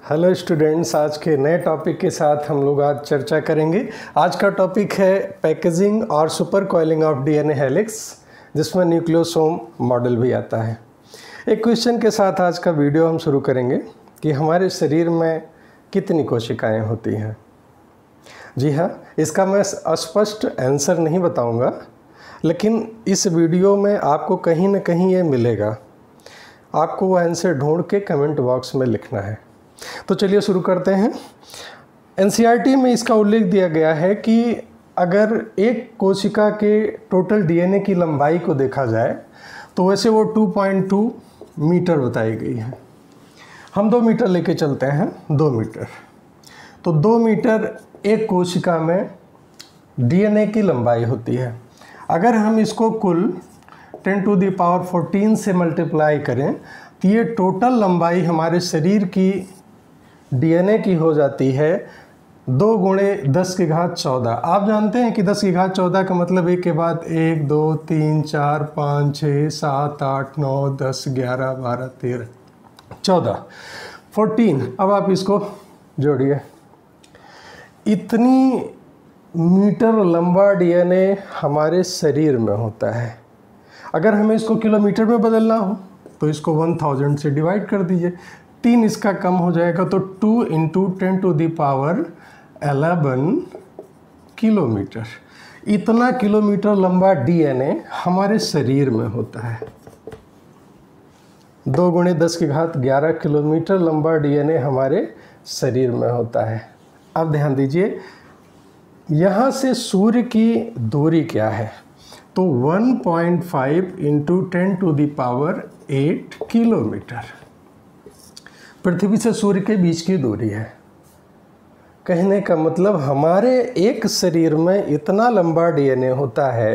Hello students, आज के नए टॉपिक के साथ हम लोग आज चर्चा करेंगे। आज का टॉपिक है पैकेजिंग और super coiling of DNA helix, जिसमें न्यूक्लियोसोम मॉडल भी आता है। एक क्वेश्चन के साथ आज का वीडियो हम शुरू करेंगे कि हमारे शरीर में कितनी कोशिकाएं होती हैं। जी हाँ, इसका मैं स्पष्ट आंसर नहीं बताऊंगा, लेकिन इस वीडियो में आपको कहीं ना कहीं ये मिलेगा। आपको वो आंसर ढूंढ के कमेंट बॉक्स में लिखना है। तो चलिए शुरू करते हैं। एनसीईआरटी में इसका उल्लेख दिया गया है कि अगर एक कोशिका के टोटल डीएनए की लंबाई को देखा जाए तो वैसे वो 2.2 मीटर बताई गई है। हम 2 मीटर लेके चलते हैं, 2 मीटर। तो 2 मीटर एक कोशिका में डीएनए की लंबाई होती है। अगर हम इसको कुल 10⁻14 से मल्टीप्लाई करें तो ये टोटल लंबाई हमारे शरीर की डीएनए की हो जाती है 2 × 10⁻14। आप जानते हैं कि 10⁻14 का मतलब एक के बाद 1 2 3 4 5 6 7 8 9 10 11 12 13 14 14। अब आप इसको जोड़िए, इतनी मीटर लंबा डीएनए हमारे शरीर में होता है। अगर हमें इसको किलोमीटर में बदलना हो तो इसको 1000 से डिवाइड कर दीजिए, 3 इसका कम हो जाएगा, तो 2 × 10⁻11 किलोमीटर। इतना किलोमीटर लंबा डीएनए हमारे शरीर में होता है। 2 × 10⁻11 किलोमीटर लंबा डीएनए हमारे शरीर में होता है। अब ध्यान दीजिए, यहाँ से सूर्य की दूरी क्या है, तो 1.5 × 10⁸ किलोमीटर पृथ्वी से सूर्य के बीच की दूरी है। कहने का मतलब हमारे एक शरीर में इतना लंबा डीएनए होता है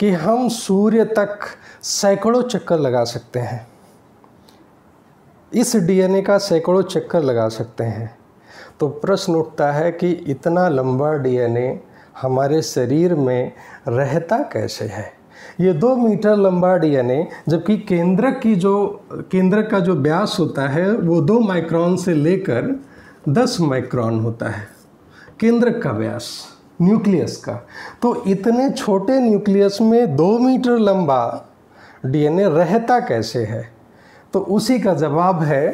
कि हम सूर्य तक सैकड़ों चक्कर लगा सकते हैं। इस डीएनए का सैकड़ों चक्कर लगा सकते हैं। तो प्रश्न उठता है कि इतना लंबा डीएनए हमारे शरीर में रहता कैसे है। ये 2 मीटर लंबा डीएनए, जबकि केंद्रक का जो व्यास होता है वो 2 माइक्रोन से लेकर 10 माइक्रोन होता है, केंद्रक का व्यास न्यूक्लियस का। तो इतने छोटे न्यूक्लियस में 2 मीटर लंबा डीएनए रहता कैसे है, तो उसी का जवाब है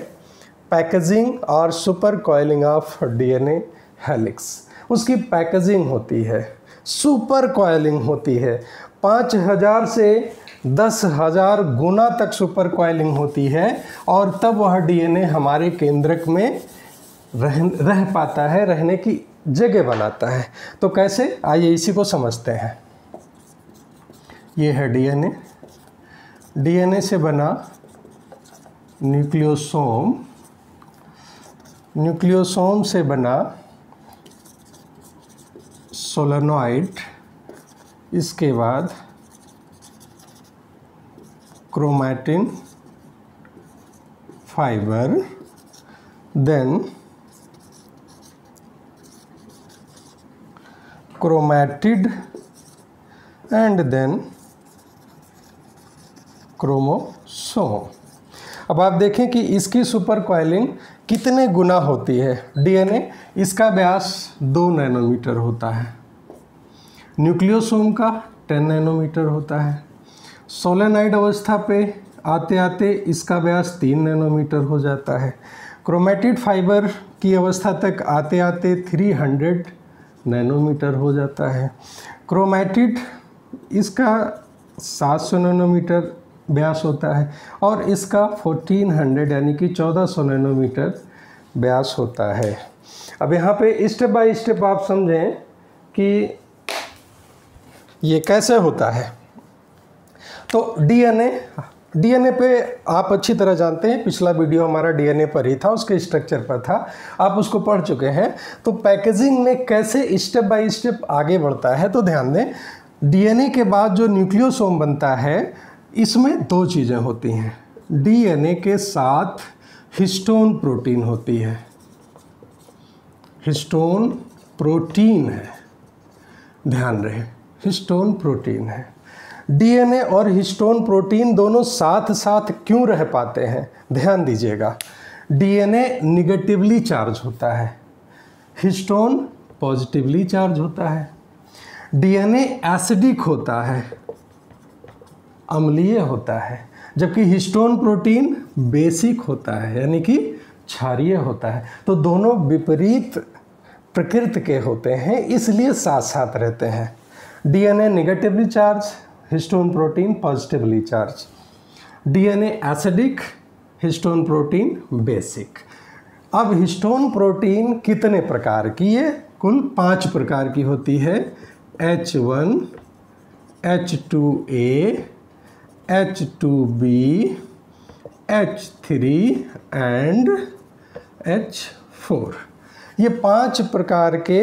पैकेजिंग और super coiling of DNA helix. उसकी पैकेजिंग होती है, सुपर कॉइलिंग होती है, 5000 से 10,000 गुना तक सुपर कॉइलिंग होती है, और तब वह डीएनए हमारे केंद्रक में रह पाता है, रहने की जगह बनाता है। तो कैसे, आइए इसी को समझते हैं। ये है डीएनए। डीएनए से बना न्यूक्लियोसोम, न्यूक्लियोसोम से बना सोलेनॉइड, इसके बाद chromatin fibre, then chromatid and then chromosome. अब आप देखें कि इसकी सुपर कॉइलिंग कितने गुना होती है। डीएनए, इसका व्यास 2 नैनोमीटर होता है, न्यूक्लियोसोम का 10 नैनोमीटर होता है। सोलेनॉइड अवस्था पे आते आते इसका व्यास 3 नैनोमीटर हो जाता है। क्रोमैटिड फाइबर की अवस्था तक आते आते 300 नैनोमीटर हो जाता है। क्रोमैटिड, इसका 700 नैनोमीटर व्यास होता है, और इसका 1400 यानी कि 1400 नैनोमीटर व्यास होता है। अब यहाँ पे स्टेप बाय स्टेप आप समझें कि ये कैसे होता है। तो डीएनए पे आप अच्छी तरह जानते हैं, पिछला वीडियो हमारा डीएनए पर ही था, उसके स्ट्रक्चर पर था, आप उसको पढ़ चुके हैं। तो पैकेजिंग में कैसे स्टेप बाय स्टेप आगे बढ़ता है, तो ध्यान दें। डीएनए के बाद जो न्यूक्लियोसोम बनता है, इसमें 2 चीज़ें होती हैं। डीएनए के साथ हिस्टोन प्रोटीन होती है, हिस्टोन प्रोटीन है, ध्यान रहे, हिस्टोन प्रोटीन है। डीएनए और हिस्टोन प्रोटीन दोनों साथ साथ क्यों रह पाते हैं, ध्यान दीजिएगा। डीएनए निगेटिवली चार्ज होता है, हिस्टोन पॉजिटिवली चार्ज होता है। डीएनए एसिडिक होता है, अम्लीय होता है, जबकि हिस्टोन प्रोटीन बेसिक होता है, यानी कि क्षारीय होता है। तो दोनों विपरीत प्रकृति के होते हैं, इसलिए साथ साथ रहते हैं। DNA negatively charge, histone protein positively charge. DNA acidic, histone protein basic. अब हिस्टोन प्रोटीन कितने प्रकार की है? कुल 5 प्रकार की होती है। H1, H2A, H2B, H3 and H4। ये 5 प्रकार के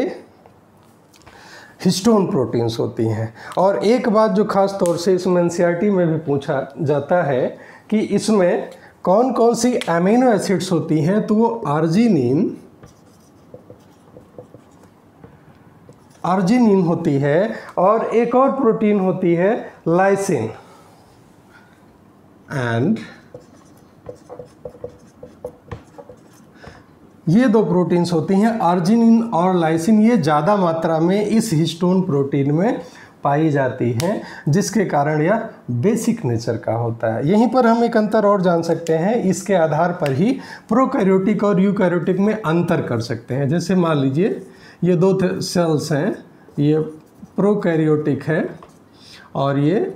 हिस्टोन प्रोटीन्स होती हैं। और एक बात जो खास तौर से इसमें एनसीईआरटी में भी पूछा जाता है कि इसमें कौन कौन सी अमीनो एसिड्स होती हैं, तो वो अर्जिनिन होती है, और एक और प्रोटीन होती है लाइसिन। एंड ये 2 प्रोटीन्स होती हैं, अर्जिनिन और लाइसिन। ये ज़्यादा मात्रा में इस हिस्टोन प्रोटीन में पाई जाती हैं, जिसके कारण यह बेसिक नेचर का होता है। यहीं पर हम एक अंतर और जान सकते हैं, इसके आधार पर ही प्रोकैरियोटिक और यूकैरियोटिक में अंतर कर सकते हैं। जैसे मान लीजिए ये 2 सेल्स हैं, ये प्रोकैरियोटिक है और ये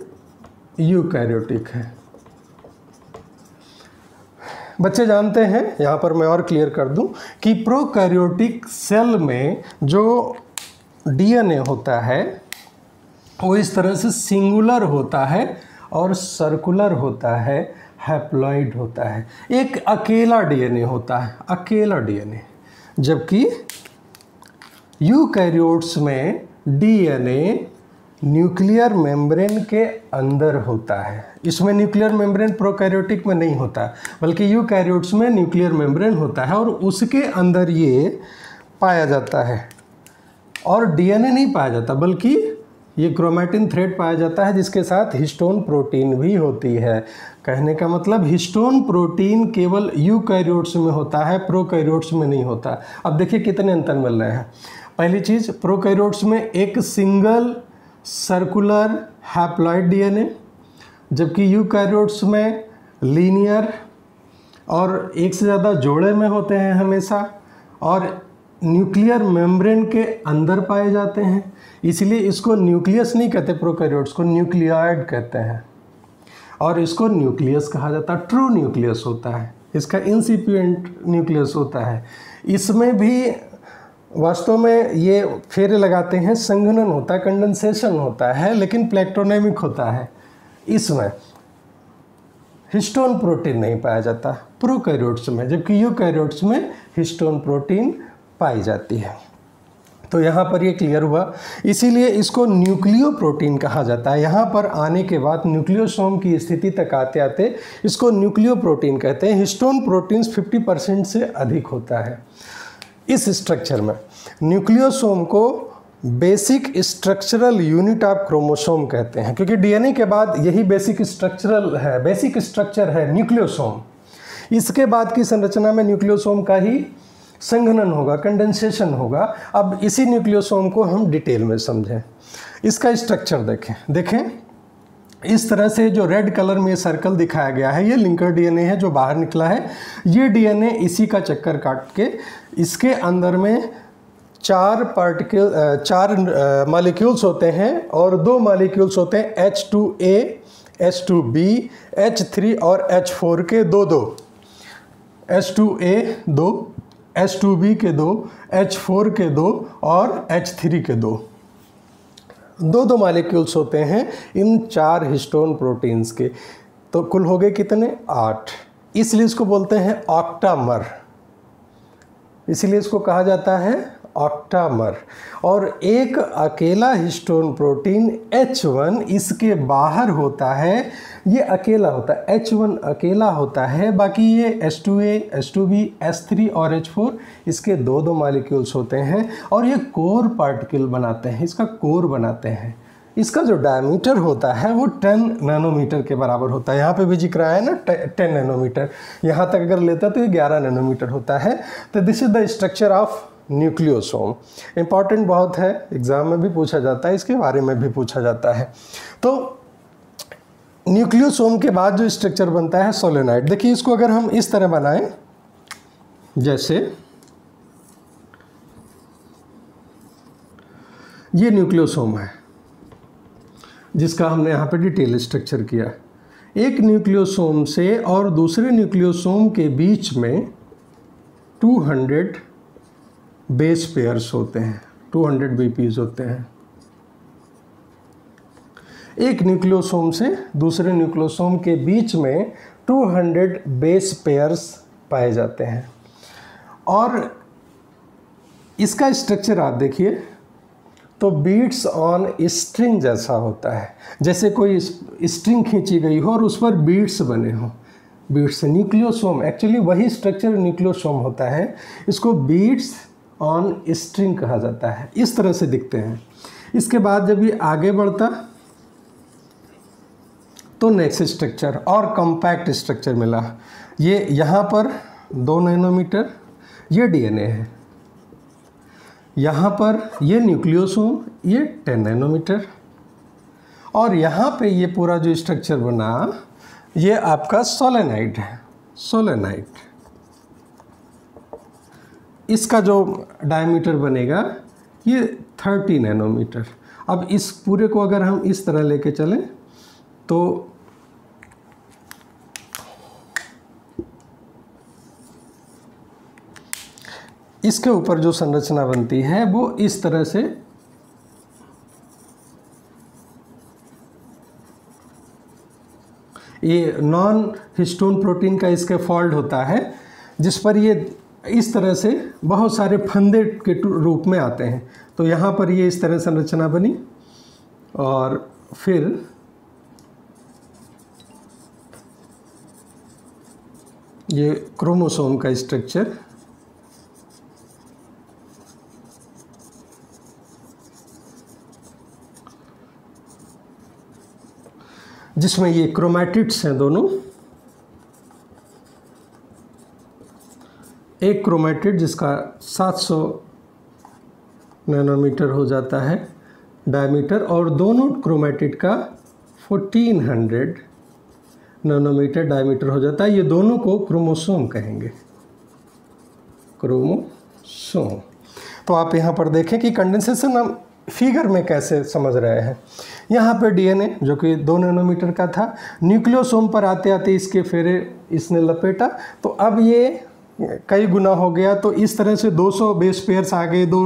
यूकैरियोटिक है। बच्चे जानते हैं, यहाँ पर मैं और क्लियर कर दूं कि प्रोकैरियोटिक सेल में जो डीएनए होता है वो इस तरह से सिंगुलर होता है और सर्कुलर होता है, हैप्लॉइड होता है। एक अकेला डीएनए होता है, अकेला डीएनए। जबकि यूकैरियोट्स में डीएनए न्यूक्लियर मेम्ब्रेन के अंदर होता है। इसमें न्यूक्लियर मेम्ब्रेन प्रोकैरियोटिक में नहीं होता, बल्कि यूकैरियोट्स में न्यूक्लियर मेम्ब्रेन होता है और उसके अंदर ये पाया जाता है। और डीएनए नहीं पाया जाता, बल्कि ये क्रोमैटिन थ्रेड पाया जाता है, जिसके साथ हिस्टोन प्रोटीन भी होती है। कहने का मतलब हिस्टोन प्रोटीन केवल यूकैरियोट्स में होता है, प्रोकैरियोट्स में नहीं होता। अब देखिए कितने अंतर मिल रहे हैं। पहली चीज़, प्रोकैरियोट्स में एक सिंगल सर्कुलर हैप्लॉइड डीएनए, जबकि यूकैरियोट्स में लीनियर और एक से ज़्यादा जोड़े में होते हैं हमेशा, और न्यूक्लियर मेम्ब्रेन के अंदर पाए जाते हैं। इसलिए इसको न्यूक्लियस नहीं कहते, प्रोकैरियोट्स को न्यूक्लियॉइड कहते हैं, और इसको न्यूक्लियस कहा जाता है। ट्रू न्यूक्लियस होता है, इसका इंसिपिएंट न्यूक्लियस होता है। इसमें भी वास्तव में ये फेरे लगाते हैं, संघनन होता है, कंडेंसेशन होता है, लेकिन प्लेक्टोनेमिक होता है। इसमें हिस्टोन प्रोटीन नहीं पाया जाता प्रोकैरियोट्स में, जबकि यूकैरियोट्स में हिस्टोन प्रोटीन पाई जाती है। तो यहाँ पर ये क्लियर हुआ। इसीलिए इसको न्यूक्लियो प्रोटीन कहा जाता है। यहाँ पर आने के बाद न्यूक्लियोसोम की स्थिति तक आते आते इसको न्यूक्लियो प्रोटीन कहते हैं। हिस्टोन प्रोटीन्स 50% से अधिक होता है इस स्ट्रक्चर में। न्यूक्लियोसोम को basic structural unit of chromosome कहते हैं, क्योंकि डीएनए के बाद यही बेसिक स्ट्रक्चर है न्यूक्लियोसोम। इसके बाद की संरचना में न्यूक्लियोसोम का ही संघनन होगा, कंडेंसेशन होगा। अब इसी न्यूक्लियोसोम को हम डिटेल में समझें। इसका स्ट्रक्चर देखें इस तरह से जो रेड कलर में सर्कल दिखाया गया है, ये लिंकर डीएनए है जो बाहर निकला है। ये डीएनए इसी का चक्कर काट के इसके अंदर में 4 मॉलिक्यूल्स होते हैं, और 2 मॉलिक्यूल्स होते हैं H2A, H2B, H3 और H4 के 2-2, H2A 2, H2B के 2, H4 के 2 और H3 के 2। 2-2 मॉलिक्यूल्स होते हैं इन 4 हिस्टोन प्रोटीन्स के। तो कुल हो गए कितने? 8। इसलिए इसको बोलते हैं ऑक्टामर, इसलिए इसको कहा जाता है ऑक्टामर। और एक अकेला हिस्टोन प्रोटीन H1 इसके बाहर होता है, ये अकेला होता है, H1 अकेला होता है। बाकी ये H2A, H2B, H3 और H4 इसके 2-2 मॉलिक्यूल्स होते हैं, और ये कोर पार्टिकल बनाते हैं, इसका कोर बनाते हैं। इसका जो डायमीटर होता है वो 10 नैनोमीटर के बराबर होता है। यहाँ पे भी जिक्र आया ना 10 नैनोमीटर, यहाँ तक अगर लेता तो ये 11 नैनोमीटर होता है। तो this is the structure of nucleosome. Important बहुत है, एग्जाम में भी पूछा जाता है, इसके बारे में भी पूछा जाता है। तो न्यूक्लियोसोम के बाद जो स्ट्रक्चर बनता है सोलेनॉइड। देखिए इसको अगर हम इस तरह बनाएं, जैसे ये न्यूक्लियोसोम है जिसका हमने यहाँ पे डिटेल स्ट्रक्चर किया। एक न्यूक्लियोसोम से और दूसरे न्यूक्लियोसोम के बीच में 200 बेस पेयर्स होते हैं, 200 बीपीज होते हैं। एक न्यूक्लियोसोम से दूसरे न्यूक्लियोसोम के बीच में 200 बेस पेयर्स पाए जाते हैं। और इसका स्ट्रक्चर आप देखिए तो बीट्स ऑन स्ट्रिंग जैसा होता है, जैसे कोई स्ट्रिंग खींची गई हो और उस पर बीट्स बने हों। बीट्स न्यूक्लियोसोम एक्चुअली वही स्ट्रक्चर न्यूक्लियोसोम होता है, इसको बीट्स ऑन स्ट्रिंग कहा जाता है। इस तरह से दिखते हैं। इसके बाद जब ये आगे बढ़ता तो नेक्स्ट स्ट्रक्चर और कॉम्पैक्ट स्ट्रक्चर मिला। ये यहाँ पर 2 नैनोमीटर ये डीएनए है, यहाँ पर ये न्यूक्लियोसोम ये 10 नैनोमीटर, और यहाँ पे ये पूरा जो स्ट्रक्चर बना ये आपका सोलेनॉइड है। सोलेनॉइड इसका जो डायमीटर बनेगा ये 30 नैनोमीटर। अब इस पूरे को अगर हम इस तरह लेके चलें तो इसके ऊपर जो संरचना बनती है वो इस तरह से ये नॉन हिस्टोन प्रोटीन का इसके फॉल्ट होता है, जिस पर ये इस तरह से बहुत सारे फंदे के रूप में आते हैं। तो यहाँ पर ये इस तरह संरचना बनी और फिर ये क्रोमोसोम का स्ट्रक्चर, जिसमें ये क्रोमैटिड्स हैं दोनों। एक क्रोमैटिड जिसका 700 नैनोमीटर हो जाता है डायमीटर, और दोनों क्रोमैटिड का 1400 नैनोमीटर डायमीटर हो जाता है। ये दोनों को क्रोमोसोम कहेंगे, क्रोमोसोम। तो आप यहाँ पर देखें कि कंडेंसेशन हम फिगर में कैसे समझ रहे हैं। यहाँ पे डीएनए जो कि 2 नैनोमीटर का था, न्यूक्लियोसोम पर आते आते इसके फेरे इसने लपेटा, तो अब ये कई गुना हो गया। तो इस तरह से 200 बेस पेयर्स आ गए 2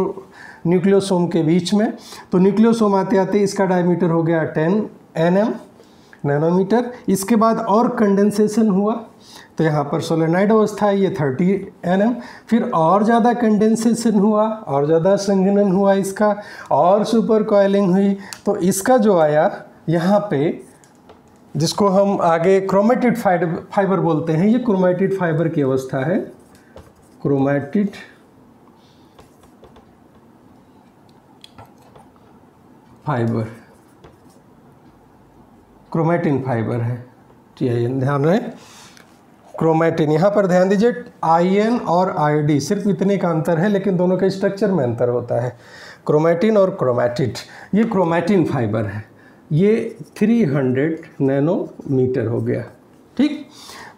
न्यूक्लियोसोम के बीच में। तो न्यूक्लियोसोम आते आते इसका डायमीटर हो गया 10 नैनोमीटर। इसके बाद और कंडेंसेशन हुआ, तो यहाँ पर सोलेनॉइड अवस्था है, ये 30 nm। फिर और ज़्यादा कंडेंसेशन हुआ, और ज़्यादा संघनन हुआ इसका, और सुपर कॉइलिंग हुई। तो इसका जो आया यहाँ पे, जिसको हम आगे क्रोमैटिड फाइबर बोलते हैं, ये क्रोमैटिड फाइबर की अवस्था है। क्रोमैटिड फाइबर, क्रोमैटिन फाइबर है, TIN ध्यान रहे। क्रोमैटिन, यहाँ पर ध्यान दीजिए IN और ID सिर्फ इतने का अंतर है, लेकिन दोनों के स्ट्रक्चर में अंतर होता है। क्रोमैटिन और क्रोमैटिड, ये क्रोमैटिन फाइबर है, ये 300 नैनोमीटर हो गया। ठीक,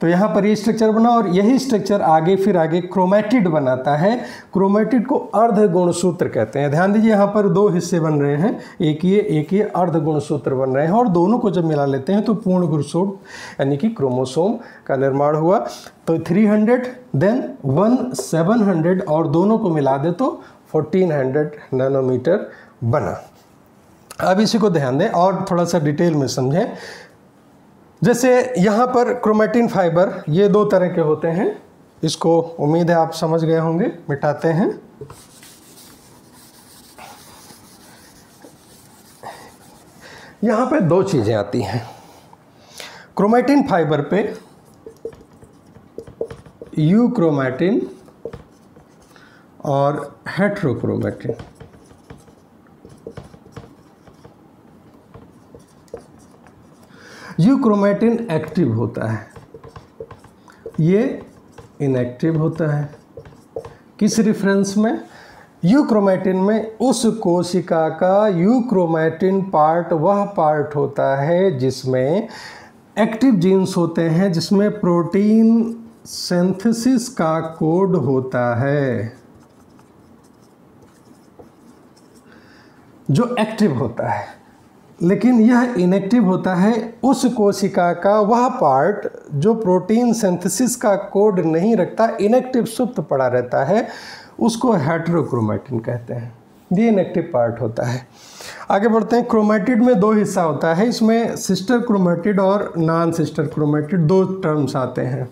तो यहाँ पर ये स्ट्रक्चर बना, और यही स्ट्रक्चर आगे क्रोमैटिड बनाता है। क्रोमैटिड को अर्ध गुणसूत्र कहते हैं। ध्यान दीजिए यहाँ पर 2 हिस्से बन रहे हैं, एक ये अर्ध गुणसूत्र बन रहे हैं, और दोनों को जब मिला लेते हैं तो पूर्ण गुणसूत्र यानी कि क्रोमोसोम का निर्माण हुआ। तो 300 देन 700 और दोनों को मिला दे तो 1400 नैनोमीटर बना। अब इसी को ध्यान दें और थोड़ा सा डिटेल में समझें। जैसे यहाँ पर क्रोमैटिन फाइबर ये 2 तरह के होते हैं, इसको उम्मीद है आप समझ गए होंगे। मिटाते हैं। यहाँ पे 2 चीज़ें आती हैं क्रोमैटिन फाइबर पे, यूक्रोमैटिन और हेट्रोक्रोमैटिन। यूक्रोमेटिन एक्टिव होता है, ये इनएक्टिव होता है। किस रेफरेंस में? यूक्रोमेटिन में उस कोशिका का यूक्रोमेटिन पार्ट वह पार्ट होता है जिसमें एक्टिव जीन्स होते हैं, जिसमें प्रोटीन सिंथेसिस का कोड होता है, जो एक्टिव होता है। लेकिन यह इनएक्टिव होता है उस कोशिका का वह पार्ट जो प्रोटीन सिंथेसिस का कोड नहीं रखता, इनएक्टिव सुप्त पड़ा रहता है, उसको हेटेरोक्रोमेटिन कहते हैं। ये इनएक्टिव पार्ट होता है। आगे बढ़ते हैं। क्रोमेटिड में दो हिस्सा होता है, इसमें सिस्टर क्रोमेटिड और नॉन सिस्टर क्रोमेटिड दो टर्म्स आते हैं,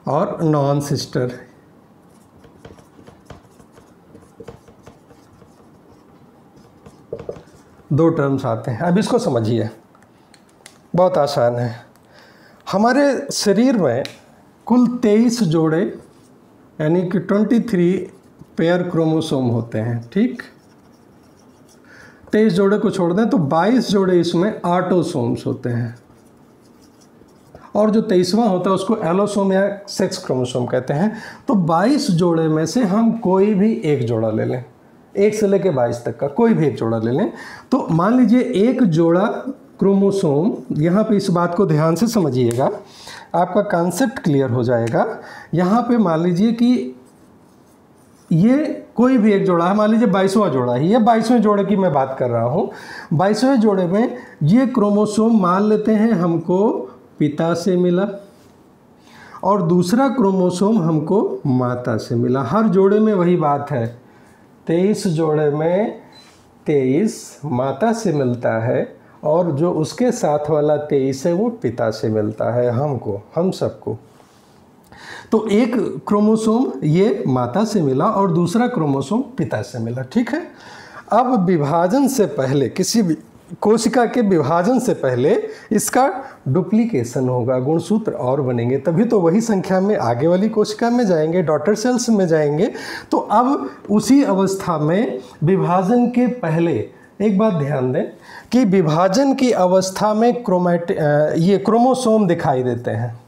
और नॉन सिस्टर। दो टर्म्स आते हैं। अब इसको समझिए, बहुत आसान है। हमारे शरीर में कुल 23 जोड़े यानी कि 23 पेयर क्रोमोसोम होते हैं, ठीक। 23 जोड़े को छोड़ दें तो 22 जोड़े इसमें ऑटोसोम्स होते हैं, और जो 23वां होता है उसको एलोसोम या सेक्स क्रोमोसोम कहते हैं। तो 22 जोड़े में से हम कोई भी एक जोड़ा ले लें, 1 से लेकर 22 तक का कोई भी एक जोड़ा ले लें। तो मान लीजिए एक जोड़ा क्रोमोसोम, यहाँ पे इस बात को ध्यान से समझिएगा, आपका कॉन्सेप्ट क्लियर हो जाएगा। यहाँ पे मान लीजिए कि ये कोई भी एक जोड़ा है, मान लीजिए 22वां जोड़ा है, ये 22वें जोड़े की मैं बात कर रहा हूँ। 22वें जोड़े में ये क्रोमोसोम मान लेते हैं हमको पिता से मिला, और दूसरा क्रोमोसोम हमको माता से मिला। हर जोड़े में वही बात है, 23 जोड़े में 23 माता से मिलता है, और जो उसके साथ वाला 23 है वो पिता से मिलता है, हमको, हम सबको। तो एक क्रोमोसोम ये माता से मिला और दूसरा क्रोमोसोम पिता से मिला, ठीक है। अब विभाजन से पहले, किसी भी कोशिका के विभाजन से पहले इसका डुप्लीकेशन होगा, गुणसूत्र और बनेंगे, तभी तो वही संख्या में आगे वाली कोशिका में जाएंगे, डॉटर सेल्स में जाएंगे। तो अब उसी अवस्था में विभाजन के पहले एक बात ध्यान दें कि विभाजन की अवस्था में ये क्रोमोसोम दिखाई देते हैं,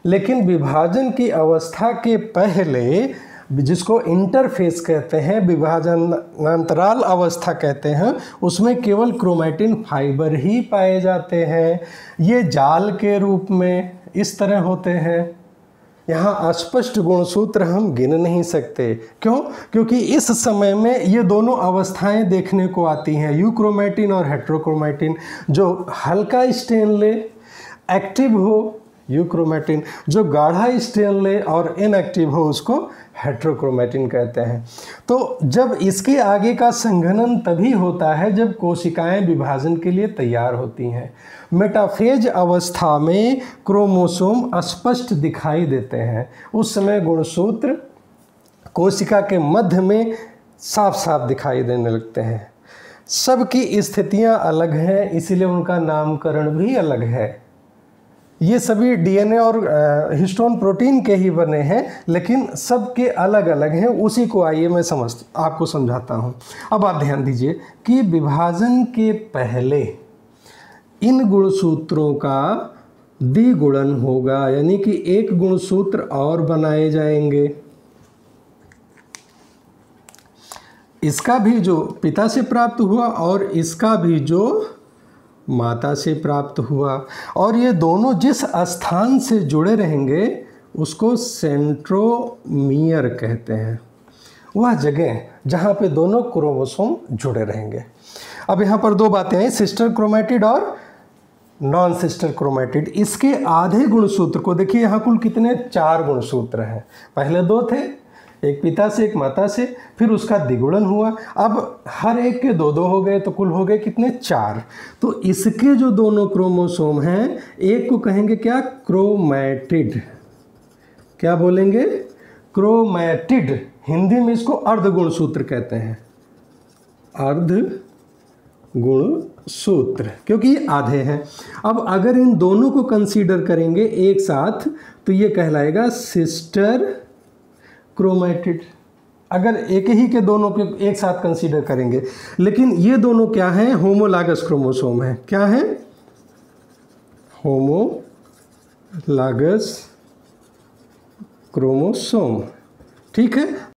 लेकिन विभाजन की अवस्था के पहले, जिसको इंटरफेस कहते हैं, विभाजनांतराल अवस्था कहते हैं, उसमें केवल क्रोमैटिन फाइबर ही पाए जाते हैं। ये जाल के रूप में इस तरह होते हैं। यहाँ अस्पष्ट गुणसूत्र हम गिन नहीं सकते। क्यों? क्योंकि इस समय में ये दोनों अवस्थाएं देखने को आती हैं, यूक्रोमैटिन और हेटेरोक्रोमैटिन। जो हल्का स्टेन ले, एक्टिव हो, यूक्रोमैटिन, जो गाढ़ा स्टेन ले और इनएक्टिव हो, उसको हेटेरोक्रोमैटिन कहते हैं। तो जब इसके आगे का संघनन तभी होता है जब कोशिकाएं विभाजन के लिए तैयार होती हैं। मेटाफेज अवस्था में क्रोमोसोम अस्पष्ट दिखाई देते हैं, उस समय गुणसूत्र कोशिका के मध्य में साफ साफ दिखाई देने लगते हैं। सबकी स्थितियां अलग हैं, इसीलिए उनका नामकरण भी अलग है। ये सभी डीएनए और हिस्टोन प्रोटीन के ही बने हैं, लेकिन सबके अलग अलग हैं। उसी को आइए मैं आपको समझाता हूँ। अब आप ध्यान दीजिए कि विभाजन के पहले इन गुणसूत्रों का द्विगुणन होगा, यानी कि एक गुणसूत्र और बनाए जाएंगे। इसका भी जो पिता से प्राप्त हुआ और इसका भी जो माता से प्राप्त हुआ, और ये दोनों जिस स्थान से जुड़े रहेंगे उसको सेंट्रोमियर कहते हैं, वह जगह जहाँ पे दोनों क्रोमोसोम जुड़े रहेंगे। अब यहाँ पर दो बातें हैं, सिस्टर क्रोमैटिड और नॉन सिस्टर क्रोमैटिड। इसके आधे गुणसूत्र को देखिए, यहाँ कुल कितने 4 गुणसूत्र हैं। पहले 2 थे, एक पिता से एक माता से, फिर उसका द्विगुणन हुआ, अब हर एक के 2-2 हो गए, तो कुल हो गए कितने 4। तो इसके जो दोनों क्रोमोसोम हैं, एक को कहेंगे क्या, क्रोमैटिड। क्या बोलेंगे? क्रोमैटिड। हिंदी में इसको अर्धगुणसूत्र कहते हैं, अर्धगुणसूत्र, क्योंकि ये आधे हैं। अब अगर इन दोनों को कंसीडर करेंगे एक साथ तो ये कहलाएगा सिस्टर क्रोमैटिड। अगर एक ही के दोनों के एक साथ कंसीडर करेंगे, लेकिन ये दोनों क्या हैं, होमोलागस क्रोमोसोम है। क्या है, होमोलागस क्रोमोसोम, ठीक है।